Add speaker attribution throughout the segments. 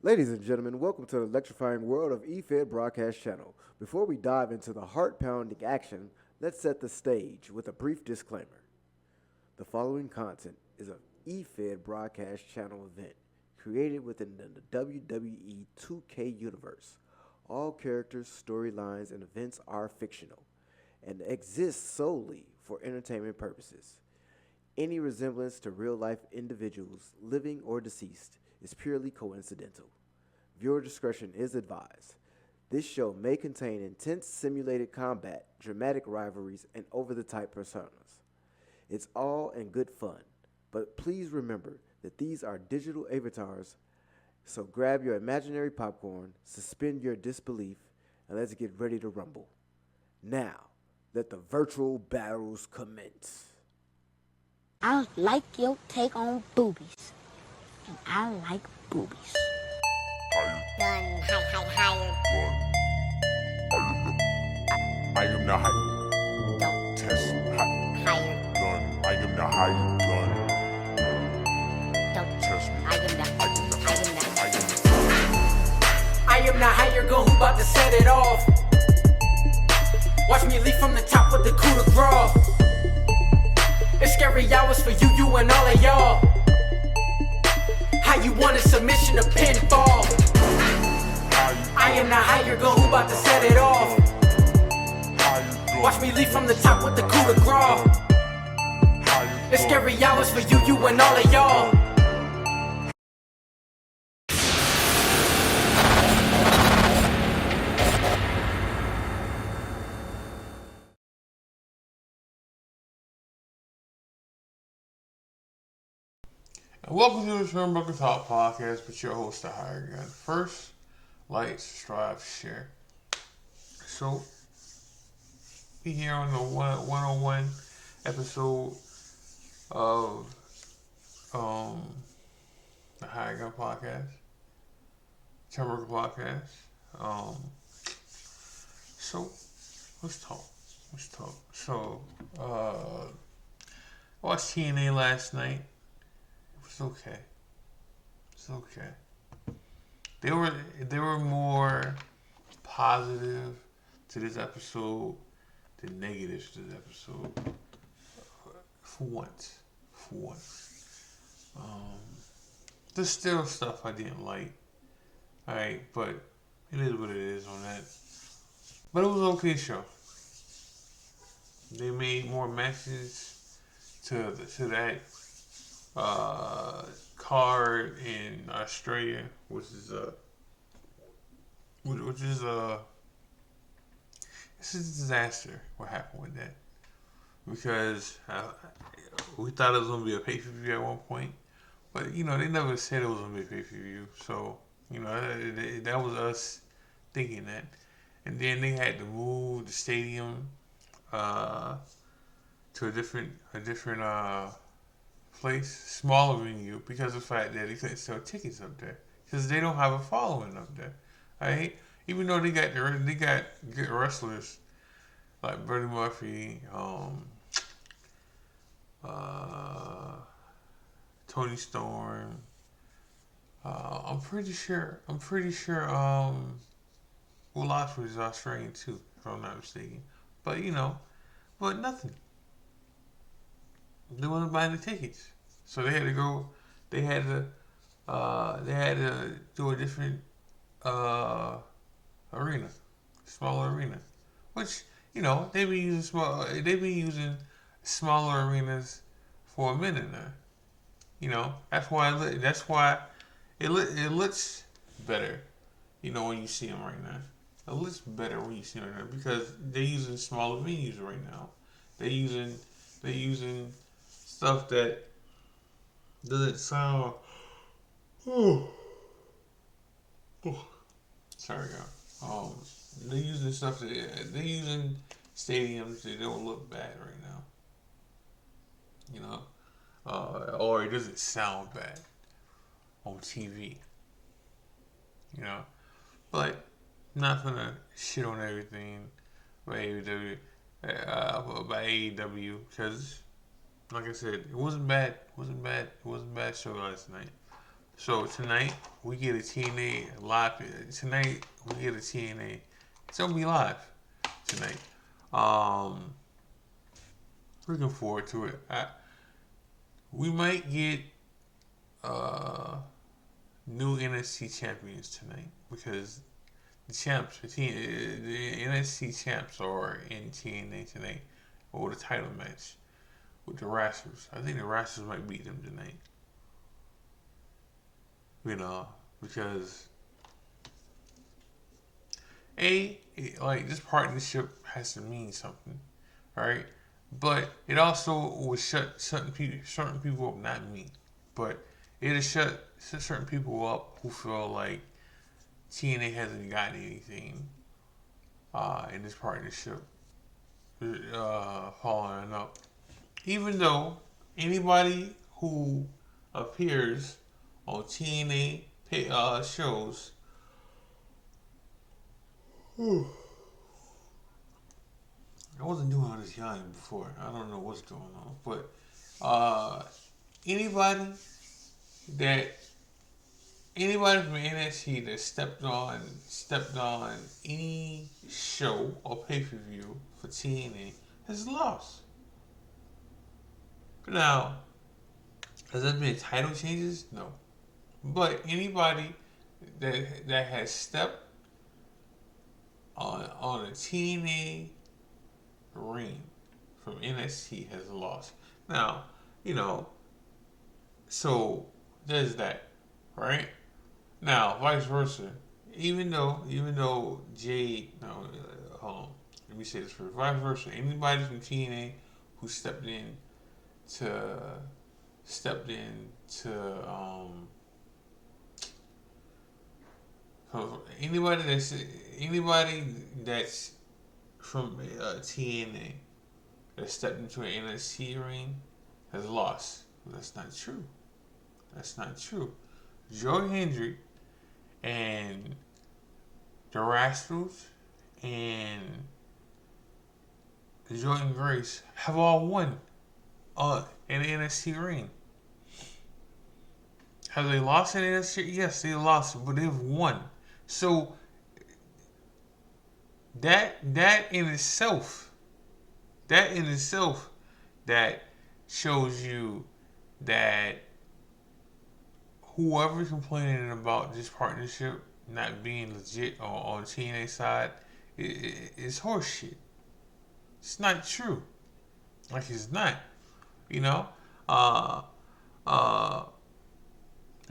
Speaker 1: Ladies and gentlemen, welcome to the electrifying world of EFED Broadcast Channel. Before we dive into the heart-pounding action, let's set the stage with a brief disclaimer. The following content is an EFED Broadcast Channel event created within the WWE 2K universe. All characters, storylines, and events are fictional and exist solely for entertainment purposes. Any resemblance to real-life individuals, living or deceased, is purely coincidental. Viewer discretion is advised. This show may contain intense simulated combat, dramatic rivalries, and over-the-top personas. It's all in good fun, but please remember that these are digital avatars, so grab your imaginary popcorn, suspend your disbelief, and let's get ready to rumble. Now, let the virtual battles commence.
Speaker 2: I like your take on boobies. And I like boobies.
Speaker 3: Gun, higher.
Speaker 4: I am the higher.
Speaker 3: Don't
Speaker 4: Test
Speaker 3: higher.
Speaker 4: gun. I am the higher gun.
Speaker 3: Don't
Speaker 4: Test me.
Speaker 3: I am the
Speaker 4: I am the
Speaker 5: I am the higher gun who bout to set it off. Watch me leap from the top with the coup de grace. It's scary hours for you and all of y'all. How you want a submission to pinfall? I am the higher gun who bout to set it off. Watch me leap from the top with the coup de grace. It's scary hours for you and all of y'all.
Speaker 4: Welcome to the TurnBuckle Talk Podcast with your host, the Higher Gun. First, like, subscribe, share. So, we here on the 101 episode of the Higher Gun Podcast, TurnBuckle Podcast. So, let's talk. So, I watched TNA last night. It's okay. It's okay. They were more positive to this episode than negative to this episode. For once. There's still stuff I didn't like. Alright, but it is what it is on that. But it was an okay show. They made more matches to that card in Australia, which is it's a disaster. What happened with that? Because we thought it was gonna be a pay-per-view at one point, but they never said it was gonna be a pay-per-view. So that was us thinking that, and then they had to move the stadium to a different place, smaller venue, because of the fact that they couldn't sell tickets up there because they don't have a following up there. Right? Even though they got good wrestlers like Buddy Murphy, Tony Storm. I'm pretty sure. Will Ospreay is Australian too, if I'm not mistaken. But but nothing. They wasn't buying the tickets, so they had to go. They had to do a different arena, smaller arena, which they been using smaller arenas for a minute now. That's why it looks better. When you see them right now, it looks better when you see them right now because they're using smaller venues right now. They're using stuff that doesn't sound. Sorry, y'all. They're using stuff they're using stadiums that don't look bad right now. Or it doesn't sound bad on TV. But I'm not gonna shit on everything by AEW because. Like I said, it wasn't bad. It wasn't bad show last night. So tonight we get a TNA live. Tonight we get a TNA. It's gonna be live tonight. Looking forward to it. We might get new NXT champions tonight because the NXT champs are in TNA tonight or the title match with the Rascals. I think the Rascals might beat them tonight. Because like this partnership has to mean something, right? But it also will shut certain people up, not me, but it'll shut certain people up who feel like TNA hasn't gotten anything in this partnership following up. Even though anybody who appears on TNA shows, I wasn't doing all this yawning before. I don't know what's going on, but anybody from NXT that stepped on any show or pay-per-view for TNA has lost. Now, has there been title changes? No. But anybody that has stepped on a TNA ring from NXT has lost. Now, so there's that, right? Now, vice versa. Even though Jade, no, hold on. Let me say this first. Vice versa. Anybody from TNA who stepped in to anybody that's from TNA that stepped into an NXT ring has lost. Well, that's not true. That's not true. Joe Hendry and the Rascals and Jordan Grace have all won in the NXT ring. Have they lost in NXT? Yes, they lost, but they've won. So that in itself, that shows you that whoever's complaining about this partnership not being legit on TNA side is horseshit. It's not true. Like it's not,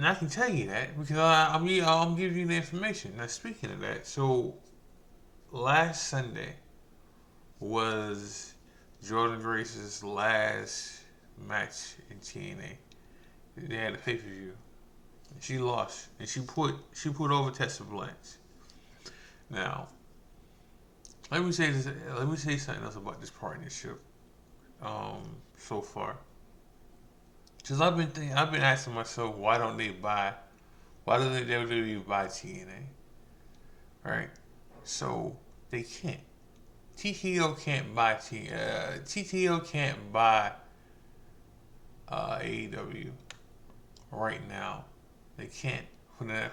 Speaker 4: and I can tell you that because I'm giving you the information. Now, speaking of that, so last Sunday was Jordan Grace's last match in TNA. They had a pay-per-view. She lost, and she put over Tessa Blanche. Now, let me say this. Let me say something else about this partnership. So far, because I've been asking myself, why doesn't WWE buy TNA? Right? So they can't. TTO can't buy AEW right now. They can't. For the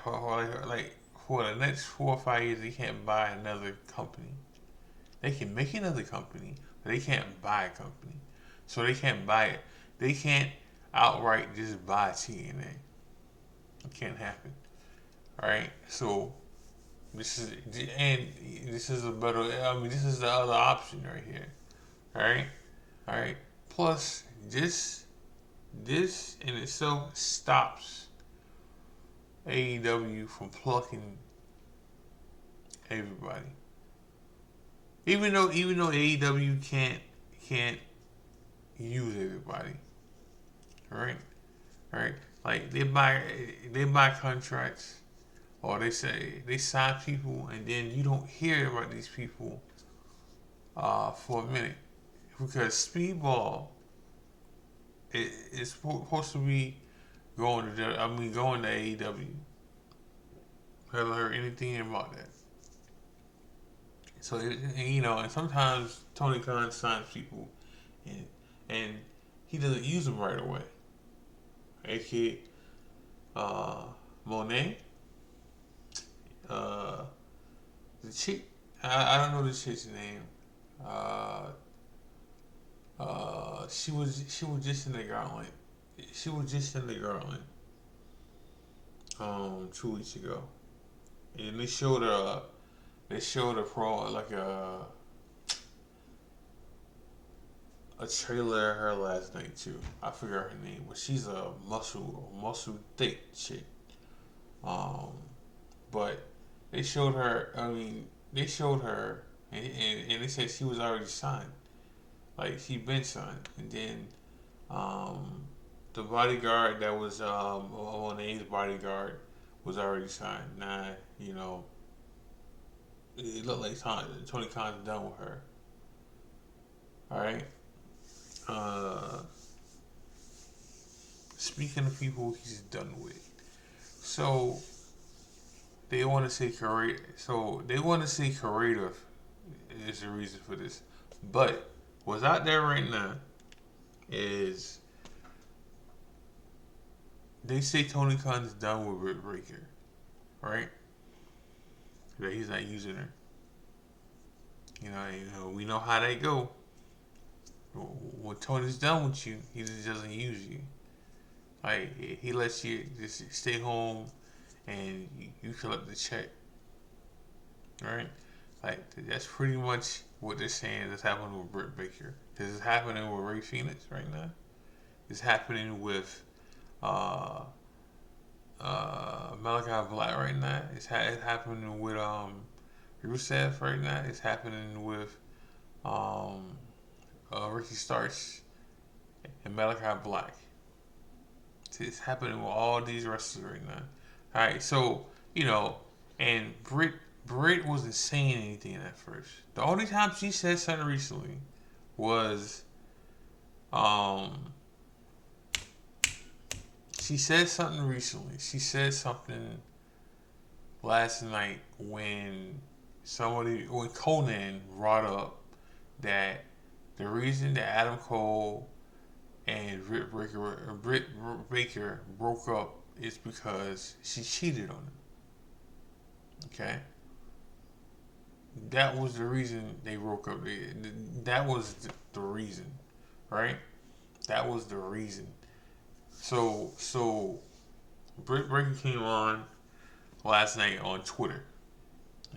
Speaker 4: next 4 or 5 years, they can't buy another company. They can make another company, but they can't buy a company. So they can't buy it. They can't outright just buy TNA. It can't happen. Alright? So this is the other option right here. Alright? Plus this in itself stops AEW from plucking everybody. Even though AEW can't use everybody. Right? Like they buy contracts, or they sign people, and then you don't hear about these people for a minute because Speedball is supposed to be going to AEW. Haven't heard anything about that. So and sometimes Tony Khan signs people, and he doesn't use them right away. Monet. The chick, I don't know the chick's name. She was just in the Garland. She was just in the Garland. 2 weeks ago, and they showed her. They showed a pro like a trailer of her last night too. I forgot her name, but she's a muscle thick chick. Um, but they showed her. I mean, they showed her, and they said she was already signed. Like she been signed, and then the bodyguard that was Monet's bodyguard was already signed. Now it looked like Tony Khan's done with her. All right. Speaking of people he's done with, so they want to say creative. So they want to say creative is the reason for this. But what's out there right now is they say Tony Khan's done with Britt Baker, right? That he's not using her. We know how they go. When Tony's done with you, he just doesn't use you. Like he lets you just stay home, and you collect the check, right? Like that's pretty much what they're saying is happening with Britt Baker. This is happening with Ray Phoenix right now. It's happening with Malachi Black right now. It's happening with Rusev right now. It's happening with Ricky Starks and Malachi Black. It's happening with all these wrestlers right now. All right, so and Britt wasn't saying anything at first. The only time she said something recently was she said something recently. She said something last night when Conan brought up that the reason that Adam Cole and Britt Baker broke up is because she cheated on him. Okay? That was the reason they broke up. That was the reason, right? That was the reason. So Britt Baker came on last night on Twitter.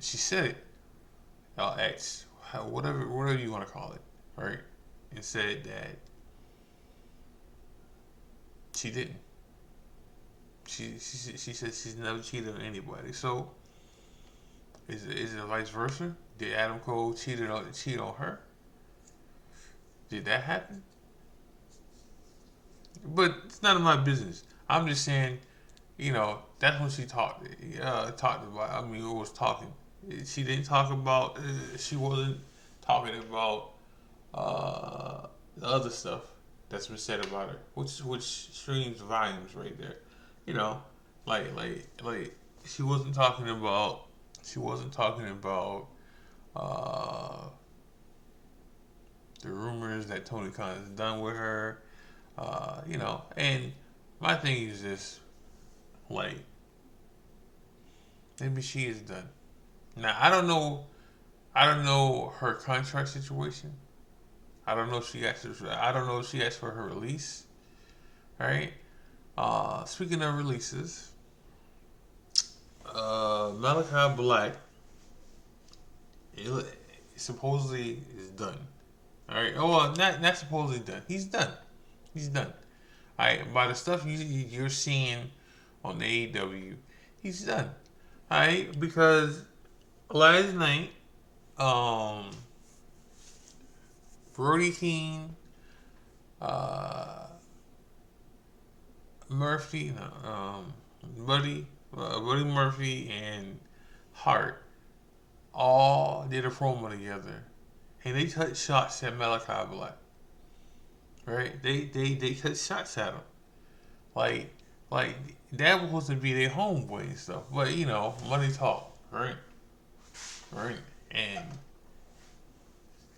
Speaker 4: She said it. X, whatever you want to call it, right? And said that she didn't. She said she's never cheated on anybody. So is it vice versa? Did Adam Cole cheat on her? Did that happen? But it's none of my business. I'm just saying, that's what she talked about. I mean, it was talking. She didn't talk about. She wasn't talking about the other stuff that's been said about her, which streams volumes right there. Like she wasn't talking about. She wasn't talking about the rumors that Tony Khan has done with her. And my thing is this, like, maybe she is done. Now, I don't know her contract situation. I don't know if she asked for her release. Right? Speaking of releases, Malachi Black supposedly is done. All right. Oh, well, not supposedly done. He's done. He's done. All right. By the stuff you're seeing on the AEW, he's done. All right. Because last night, Brody King, Buddy Murphy, and Hart all did a promo together, and they took shots at Malachi Black. Right? They took shots at him, like that was supposed to be their homeboy and stuff. But money talk, right? Right? And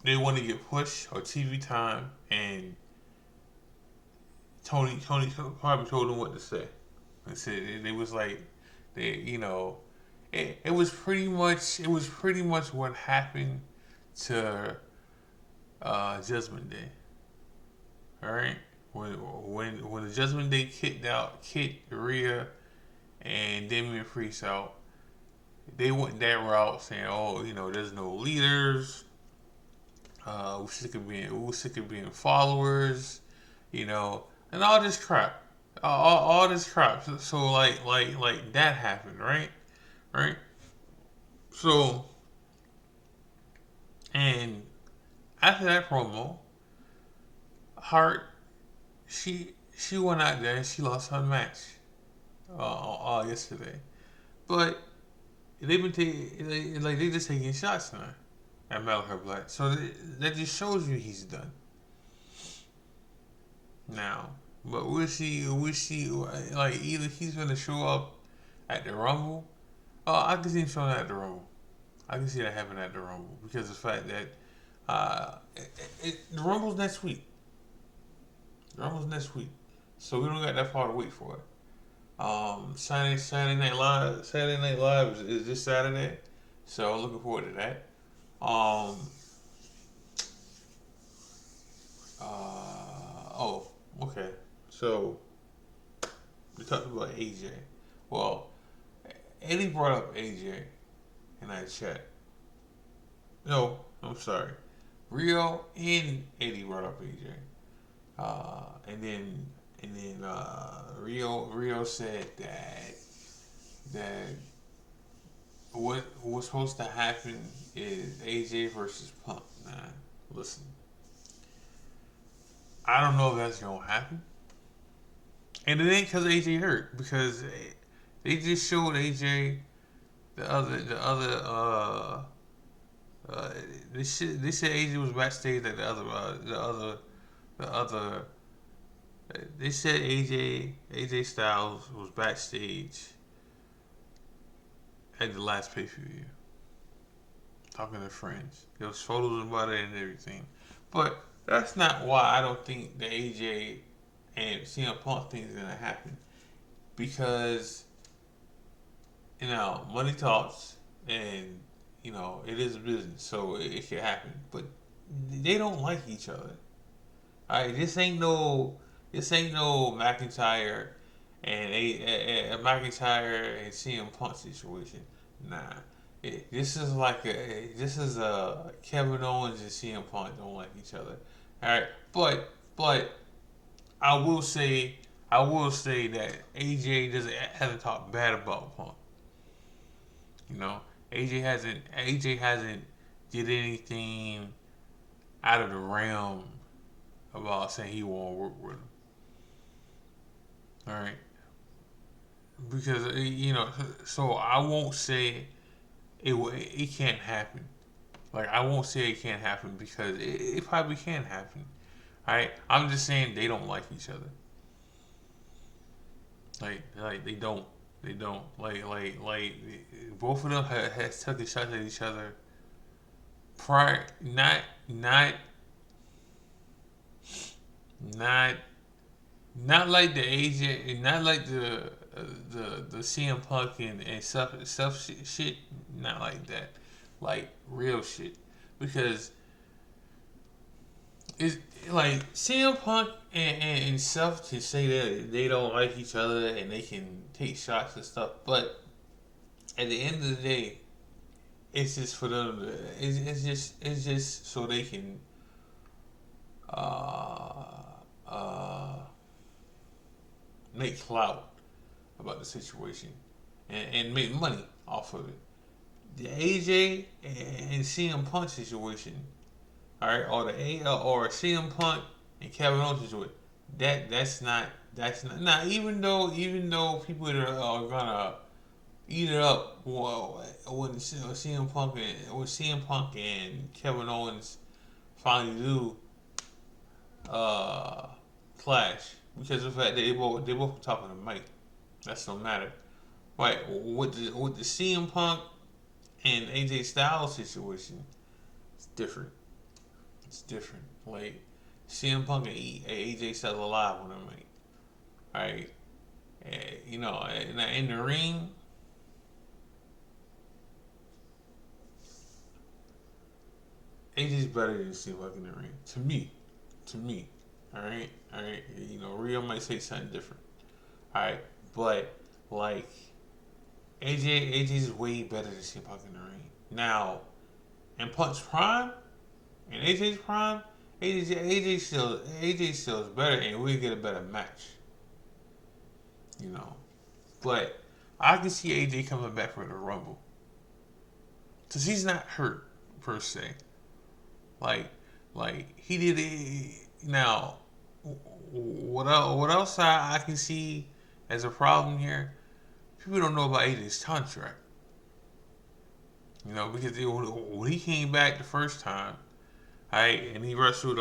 Speaker 4: they want to get push or TV time, and Tony probably told them what to say. It was like they, it was pretty much what happened to Judgment Day. All right, when the Judgment Day kicked Rhea and Damian Priest out, they went that route saying, "Oh, there's no leaders. We're sick of being followers, and all this crap, all this crap." So like that happened, right. So and after that promo, Hart she went out there and she lost her match yesterday, but they've been taking they just taking shots now at Malachi Black, so that just shows you he's done now. But we'll see like either he's gonna show up at the Rumble. I can see him showing up at the Rumble. I can see that happening at the Rumble because of the fact that the Rumble's next week. The Rumble's next week, so we don't got that far to wait for it. Saturday Night Live. Saturday Night Live is this Saturday, so looking forward to that. Oh, okay. So we talked about AJ. Well, Eddie brought up AJ in that chat. No, I'm sorry. Rio and Eddie brought up AJ. And then Rio said that what's supposed to happen is AJ versus Punk. Nah, listen. I don't know if that's gonna happen. And it ain't because AJ hurt, because they just showed AJ they said AJ was backstage at they said AJ Styles was backstage at the last pay-per-view talking to friends. There was photos about it and everything, but that's not why I don't think the AJ and CM Punk thing is gonna happen, because money talks, and it is a business, so it can happen. But they don't like each other. All right, this ain't no McIntyre and a McIntyre and CM Punk situation. Nah, this is a Kevin Owens and CM Punk don't like each other. All right, but I will say that AJ hasn't talked bad about Punk. AJ hasn't did anything out of the realm about saying he won't work with him. All right, because so I won't say it can't happen. Like, I won't say it can't happen because it probably can happen. All right, I'm just saying they don't like each other. Like they don't. Like both of them has taken shots at each other prior, not like the AJ, not like the CM Punk and stuff shit, not like that, like real shit, because it's like CM Punk and stuff to say that they don't like each other and they can take shots and stuff, but at the end of the day, it's just for them. It's just so they can make clout about the situation and make money off of it. The AJ and CM Punk situation, all right, or CM Punk and Kevin Owens situation, that's not now. Even though people are gonna eat it up when CM Punk and Kevin Owens finally do clash, because of the fact that they both top of the mic. That's no matter. Right, with the CM Punk and AJ Styles situation, it's different. It's different. Like, CM Punk and AJ Styles alive on the mic. Alright. You know, in the ring, AJ's better than CM Punk in the ring. To me. All right. You know, Rio might say something different. All right, but like AJ's way better than CM Punk in the ring. Now, in Punk's prime, in AJ's prime, AJ still is better, and we get a better match. You know, but I can see AJ coming back for the Rumble, cause he's not hurt per se. Like he did it. Now, what else I can see as a problem here? People don't know about AJ's contract. You know, because when he came back the first time, right, and he wrestled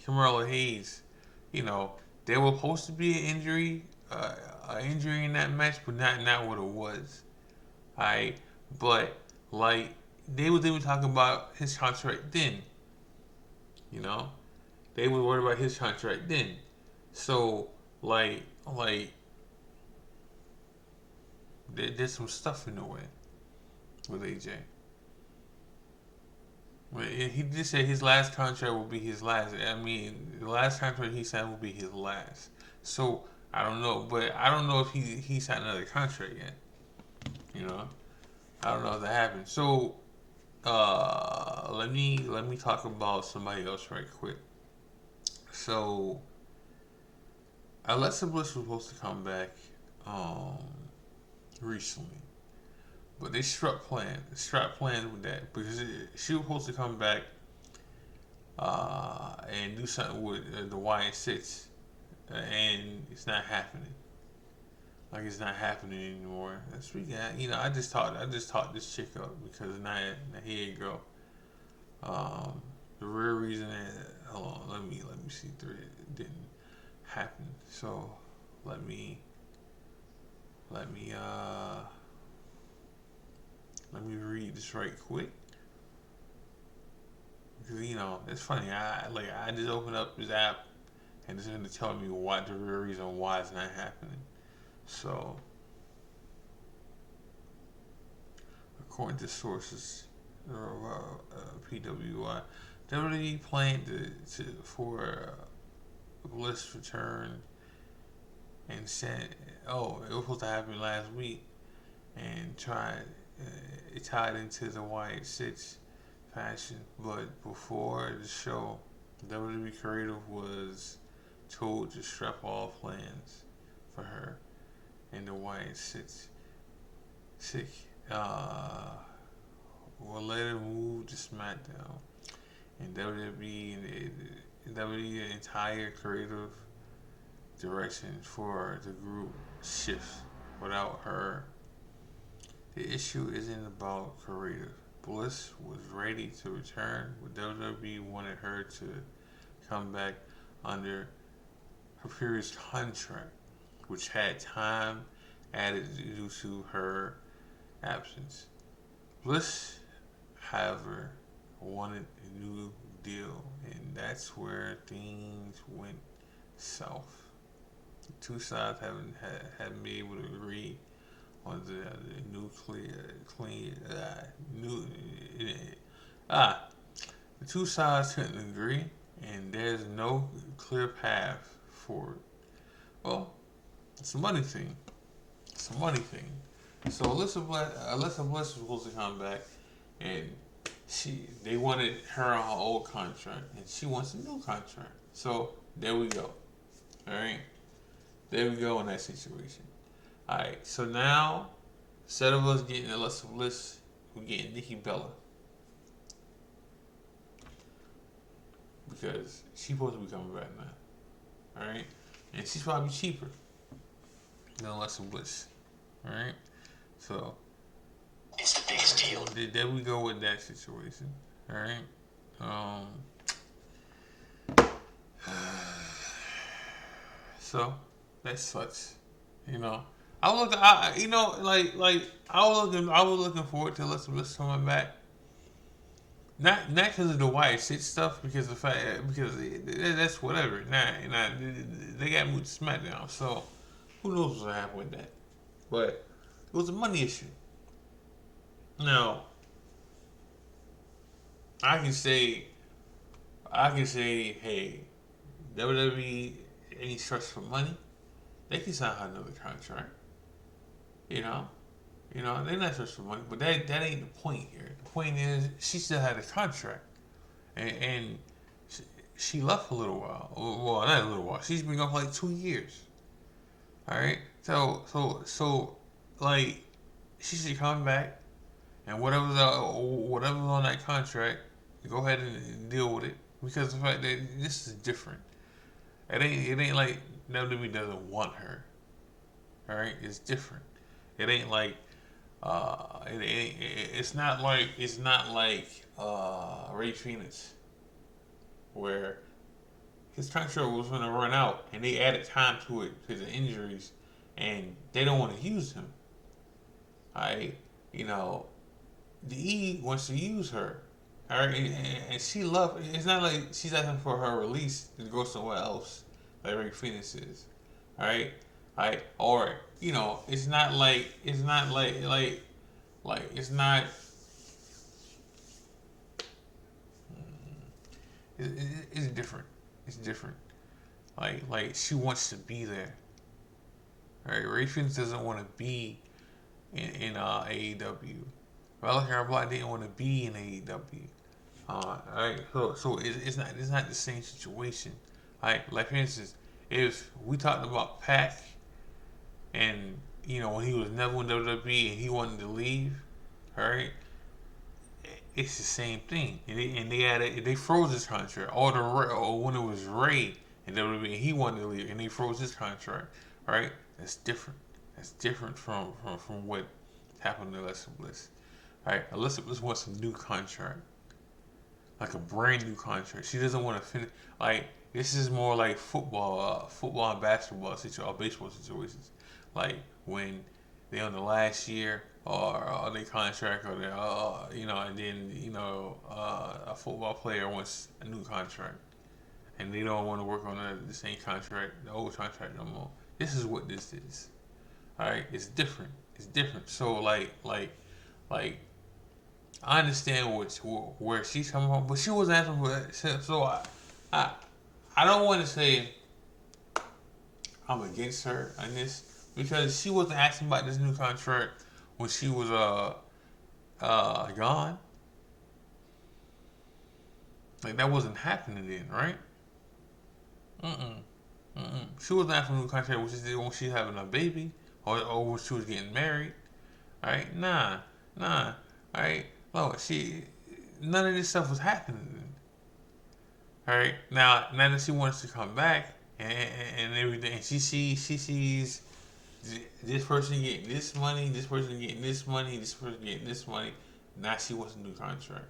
Speaker 4: Carmelo Hayes. You know, there was supposed to be an injury in that match, but not what it was. Alright, but like they was even talking about his contract then. You know, they was worried about his contract then. So like there's some stuff in the way with AJ. He just said his last contract will be his last. I mean, the last contract he signed will be his last. So I don't know, but I don't know if he signed another contract yet. You know, I don't know if that happened. So let me talk about somebody else right quick. So Alexa Bliss was supposed to come back recently. But they strapped plans with that because she was supposed to come back and do something with the YS6, and it's not happening. Like it's not happening anymore. That's we got. You know, I just talked this chick up because now here you go. The real reason that hold on, let me see through it didn't happen. So let me read this right quick because you know it's funny. I just opened up this app and it's going to tell me what the real reason why it's not happening. So, according to sources, PWI, WWE planned for Bliss return and said, "Oh, it was supposed to happen last week," and it tied into the YS6 fashion. But before the show, WWE Creative was told to strap all plans for her in the YS6. Will later move to SmackDown, and WWE the entire creative direction for the group shifts without her. The issue isn't about creative. Bliss was ready to return, but WWE wanted her to come back under her previous contract, which had time added due to her absence. Bliss, however, wanted a new deal, and that's where things went south. The two sides haven't been able to agree on the two sides couldn't agree, and there's no clear path forward. Well, it's a money thing. So Alyssa Bliss was supposed to come back, and they wanted her on her old contract, and she wants a new contract. So there we go. All right, there we go in that situation. All right, so now instead of us getting Alexa Bliss, we're getting Nikki Bella because she's supposed to be coming back now. All right, and she's probably cheaper than Alexa Bliss. All right, so
Speaker 6: it's the biggest deal.
Speaker 4: There we go with that situation. All right. So that sucks. You know, I was looking forward to Alexa Bliss coming back. not because of the white shit stuff, because the fact because that's whatever. Nah, they got moved to SmackDown, so who knows what's gonna happen with that? But it was a money issue. Now I can say, hey, WWE any stretch for money, they can sign her another contract. You know, they're not stretched for money, but that ain't the point here. The point is she still had a contract, and she left for a little while. Well, not a little while. She's been gone for like 2 years. All right, so like she should come back, and whatever's on that contract, go ahead and deal with it, because the fact that this is different. It ain't like WWE doesn't want her. All right, it's different. It ain't like it's not like Ray Phoenix, where his contract was going to run out and they added time to it because of injuries, and they don't want to use him. Alright, the E wants to use her. Alright, and she love. It's not like she's asking for her release to go somewhere else, like Ray Phoenix is. Alright, or it's not like it's not. It's different. It's different. Like she wants to be there. Alright, Ray Phoenix doesn't want to be in AEW. Malachi Black didn't want to be in AEW. Alright, so it's not the same situation. Alright, like for instance, if we talked about Pac, and when he was never in WWE and he wanted to leave, alright, it's the same thing. And they froze his contract. Or when it was Ray in WWE and he wanted to leave and they froze his contract, alright, that's different. That's different from what happened to Alexa Bliss. Alright, Alexa Bliss wants a new contract, like a brand new contract. She doesn't want to finish. Like, this is more like football and basketball or baseball situations. Like when they on the last year or their contract, or and then a football player wants a new contract, and they don't want to work on the same contract, the old contract no more. This is what this is. All right, it's different. It's different. So like I understand where she's coming from, but she was asking for that. So I don't want to say I'm against her on this, because she wasn't asking about this new contract when she was gone. Like, that wasn't happening then, right? She wasn't asking for a new contract when she was having a baby, or when she was getting married. Alright, nah. Alright, no, none of this stuff was happening then. Alright, now that she wants to come back and everything, and she sees this person getting this money, this person getting this money, this person getting this money. Now she wants a new contract.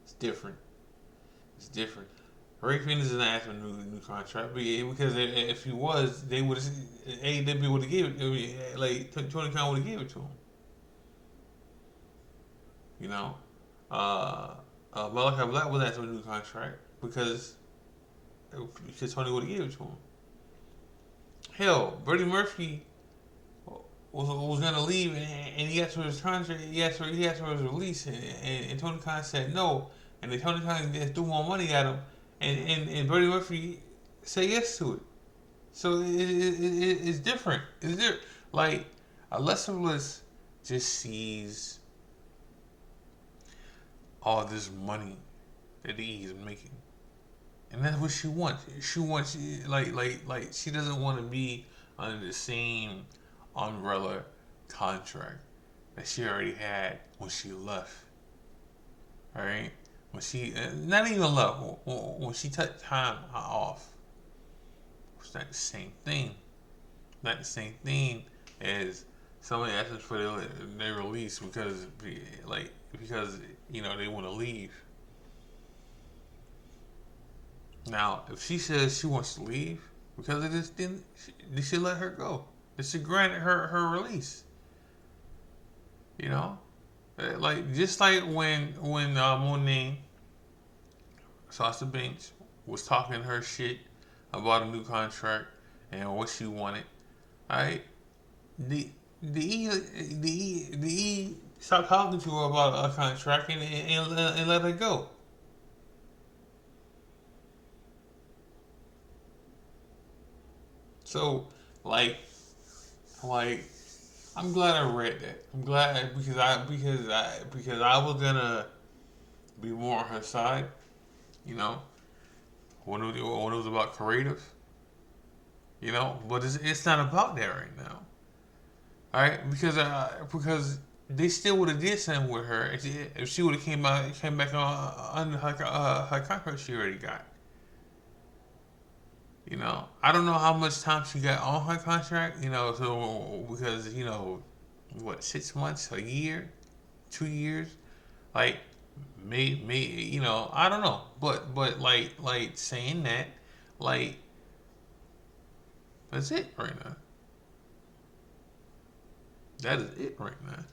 Speaker 4: It's different. It's different. Ray Phoenix is not asking for a new contract, because if he was, they would have, AEW would have gave it. Like Tony Khan would have gave it to him. Malachi Black was asking for a new contract because Tony would have gave it to him. Hell, Buddy Murphy was gonna leave, and he asked for his contract. He asked for his release, and Tony Khan said no, and then Tony Khan just threw more money at him, and Buddy Murphy said yes to it. So it's different. It's different. Like, Alexa Bliss just sees all this money that he's making, and that's what she wants. She wants, like she doesn't want to be under the same umbrella contract that she already had when she left. All right, when she not even left, when she took time off, it's not the same thing. Not the same thing as somebody asking for their release because they want to leave. Now, if she says she wants to leave because of this, then they should let her go. They should grant her release. Like just like when Monet Sasha Banks was talking her shit about a new contract and what she wanted. Alright, the the E stopped talking to her about a contract and let her go. So like I'm glad I read that. I'm glad because I was gonna be more on her side, you know, when it was about creative, you know. But it's not about that right now, all right? Because they still would have did something with her if she would have came back on under her contract she already got. You know, I don't know how much time she got on her contract. You know, so because what 6 months, a year, 2 years, like may I don't know, but like saying that, like that's it right now. That is it right now.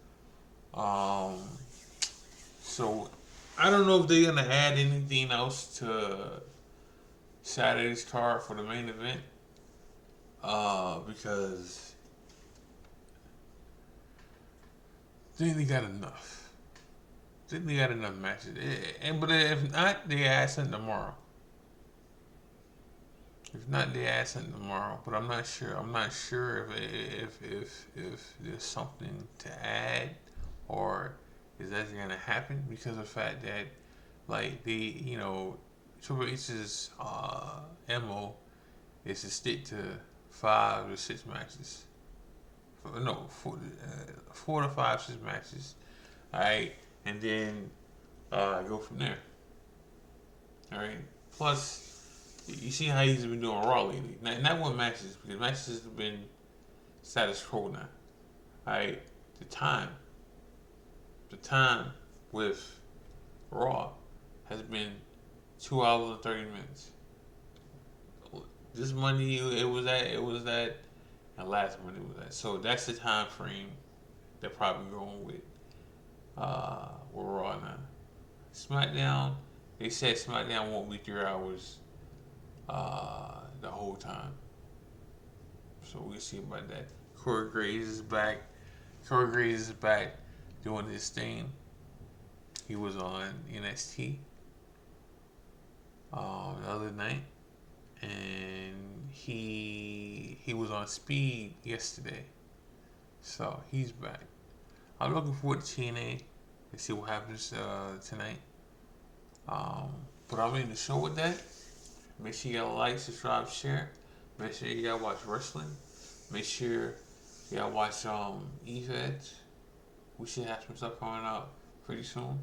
Speaker 4: So I don't know if they're gonna add anything else to Saturday's card for the main event. Because they got enough. They got enough matches. But if not, they add something tomorrow. If not, they add something tomorrow. But I'm not sure. I'm not sure if there's something to add or is that gonna happen because of the fact that like Triple H's mo is to stick to 5 to 6 matches. No, 4 to 5, 6 matches. All right, and then go from there. All right. Plus, you see how he's been doing Raw lately. Not one matches because matches have been status quo now. All right, the time with Raw has been 2 hours and 30 minutes. This Monday it was that, and last Monday was that. So that's the time frame they're probably going with Raw now. SmackDown, they said SmackDown won't be 3 hours the whole time. So we'll see about that. Corey Graves is back. Corey Graves is back doing his thing. He was on NXT the other night, and he was on Speed yesterday. So he's back. I'm looking forward to TNA and see what happens tonight. But I'm in the show with that. Make sure you gotta like, subscribe, share. Make sure you gotta watch wrestling. Make sure you gotta watch EFBC. We should have some stuff coming out pretty soon.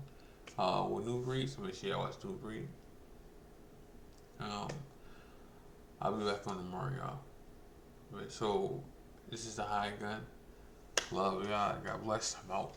Speaker 4: With New Breed, so make sure you watch New Breed. I'll be back on tomorrow, y'all. But so this is the High Gun. Love y'all. God bless. I'm out.